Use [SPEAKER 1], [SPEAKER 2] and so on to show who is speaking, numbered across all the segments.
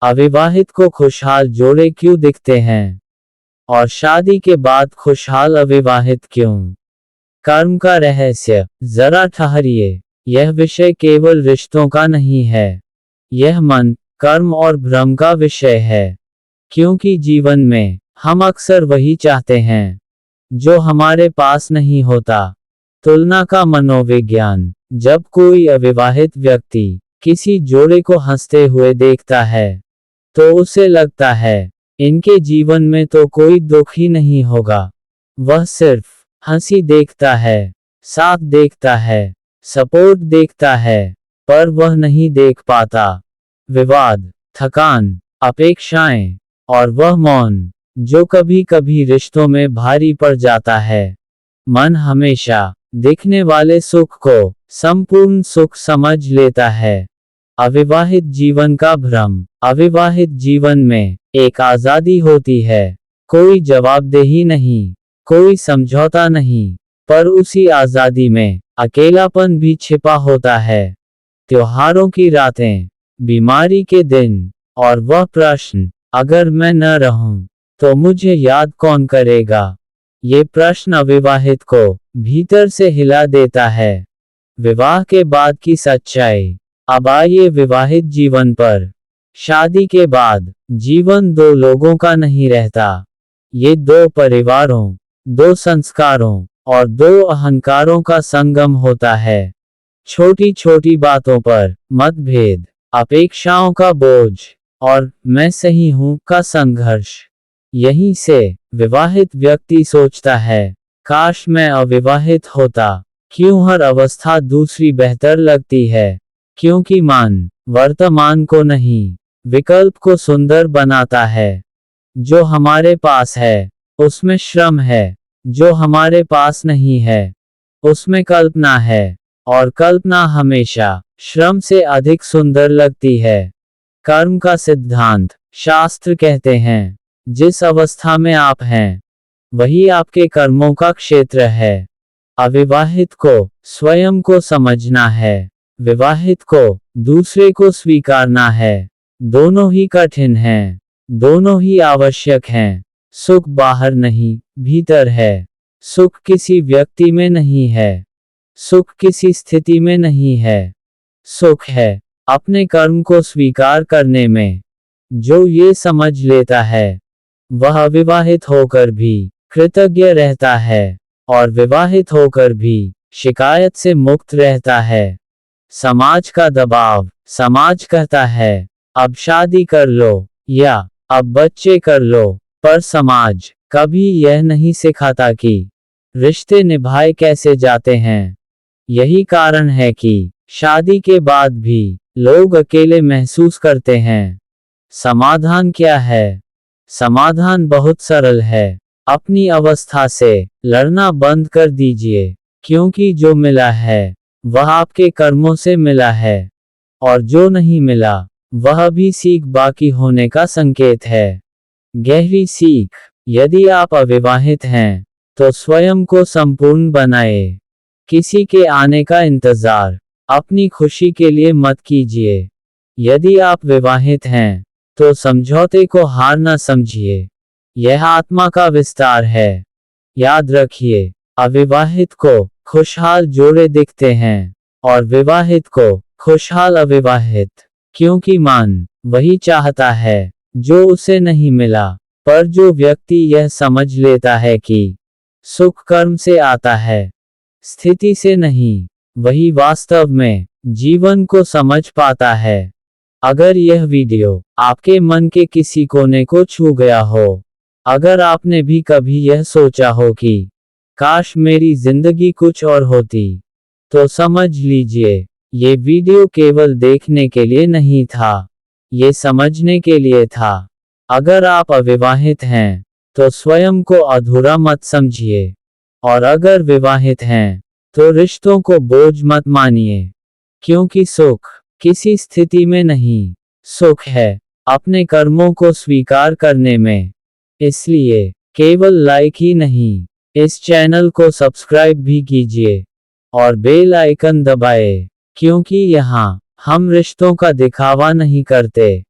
[SPEAKER 1] अविवाहित को खुशहाल जोड़े क्यों दिखते हैं और शादी के बाद खुशहाल अविवाहित क्यों? कर्म का रहस्य। जरा ठहरिए, यह विषय केवल रिश्तों का नहीं है। यह मन, कर्म और भ्रम का विषय है। क्योंकि जीवन में हम अक्सर वही चाहते हैं जो हमारे पास नहीं होता। तुलना का मनोविज्ञान। जब कोई अविवाहित व्यक्ति किसी जोड़े को हंसते हुए देखता है तो उसे लगता है इनके जीवन में तो कोई दुख ही नहीं होगा। वह सिर्फ हंसी देखता है, साथ देखता है, सपोर्ट देखता है, पर वह नहीं देख पाता विवाद, थकान, अपेक्षाएं और वह मौन जो कभी कभी रिश्तों में भारी पड़ जाता है। मन हमेशा दिखने वाले सुख को संपूर्ण सुख समझ लेता है। अविवाहित जीवन का भ्रम। अविवाहित जीवन में एक आजादी होती है, कोई जवाबदेही नहीं, कोई समझौता नहीं, पर उसी आजादी में अकेलापन भी छिपा होता है। त्योहारों की रातें, बीमारी के दिन और वह प्रश्न, अगर मैं न रहूं तो मुझे याद कौन करेगा? ये प्रश्न अविवाहित को भीतर से हिला देता है। विवाह के बाद की सच्चाई। अब आइए विवाहित जीवन पर। शादी के बाद जीवन दो लोगों का नहीं रहता। ये दो परिवारों, दो संस्कारों और दो अहंकारों का संगम होता है। छोटी छोटी बातों पर मतभेद, अपेक्षाओं का बोझ और मैं सही हूं का संघर्ष। यहीं से विवाहित व्यक्ति सोचता है, काश मैं अविवाहित होता। क्यों हर अवस्था दूसरी बेहतर लगती है? क्योंकि मन वर्तमान को नहीं, विकल्प को सुंदर बनाता है। जो हमारे पास है उसमें श्रम है, जो हमारे पास नहीं है उसमें कल्पना है, और कल्पना हमेशा श्रम से अधिक सुंदर लगती है। कर्म का सिद्धांत। शास्त्र कहते हैं, जिस अवस्था में आप हैं वही आपके कर्मों का क्षेत्र है। अविवाहित को स्वयं को समझना है, विवाहित को दूसरे को स्वीकारना है। दोनों ही कठिन हैं, दोनों ही आवश्यक हैं। सुख बाहर नहीं, भीतर है। सुख किसी व्यक्ति में नहीं है, सुख किसी स्थिति में नहीं है। सुख है अपने कर्म को स्वीकार करने में। जो ये समझ लेता है वह अविवाहित होकर भी कृतज्ञ रहता है और विवाहित होकर भी शिकायत से मुक्त रहता है। समाज का दबाव। समाज कहता है अब शादी कर लो या अब बच्चे कर लो, पर समाज कभी यह नहीं सिखाता कि रिश्ते निभाए कैसे जाते हैं। यही कारण है कि शादी के बाद भी लोग अकेले महसूस करते हैं। समाधान क्या है? समाधान बहुत सरल है। अपनी अवस्था से लड़ना बंद कर दीजिए, क्योंकि जो मिला है वह आपके कर्मों से मिला है, और जो नहीं मिला वह भी सीख बाकी होने का संकेत है। गहरी सीख। यदि आप अविवाहित हैं तो स्वयं को संपूर्ण बनाए। किसी के आने का इंतजार अपनी खुशी के लिए मत कीजिए। यदि आप विवाहित हैं तो समझौते को हार न समझिए, यह आत्मा का विस्तार है। याद रखिए, अविवाहित को खुशहाल जोड़े दिखते हैं और विवाहित को खुशहाल अविवाहित, क्योंकि मन वही चाहता है जो उसे नहीं मिला। पर जो व्यक्ति यह समझ लेता है कि सुख कर्म से आता है, स्थिति से नहीं, वही वास्तव में जीवन को समझ पाता है। अगर यह वीडियो आपके मन के किसी कोने को छू गया हो, अगर आपने भी कभी यह सोचा हो कि काश मेरी जिंदगी कुछ और होती, तो समझ लीजिए ये वीडियो केवल देखने के लिए नहीं था, ये समझने के लिए था। अगर आप अविवाहित हैं तो स्वयं को अधूरा मत समझिए, और अगर विवाहित हैं तो रिश्तों को बोझ मत मानिए, क्योंकि सुख किसी स्थिति में नहीं, सुख है अपने कर्मों को स्वीकार करने में। इसलिए केवल लाइक ही नहीं, इस चैनल को सब्सक्राइब भी कीजिए और बेल आइकन दबाएं, क्योंकि यहाँ हम रिश्तों का दिखावा नहीं करते,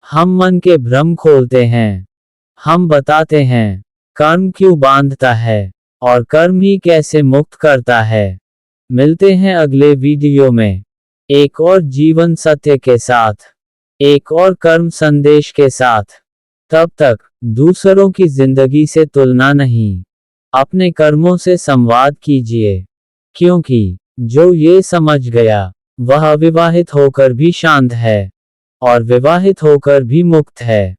[SPEAKER 1] हम मन के भ्रम खोलते हैं। हम बताते हैं कर्म क्यों बांधता है और कर्म ही कैसे मुक्त करता है। मिलते हैं अगले वीडियो में एक और जीवन सत्य के साथ, एक और कर्म संदेश के साथ। तब तक दूसरों की जिंदगी से तुलना नहीं, अपने कर्मों से संवाद कीजिए, क्योंकि जो ये समझ गया वह अविवाहित होकर भी शांत है और विवाहित होकर भी मुक्त है।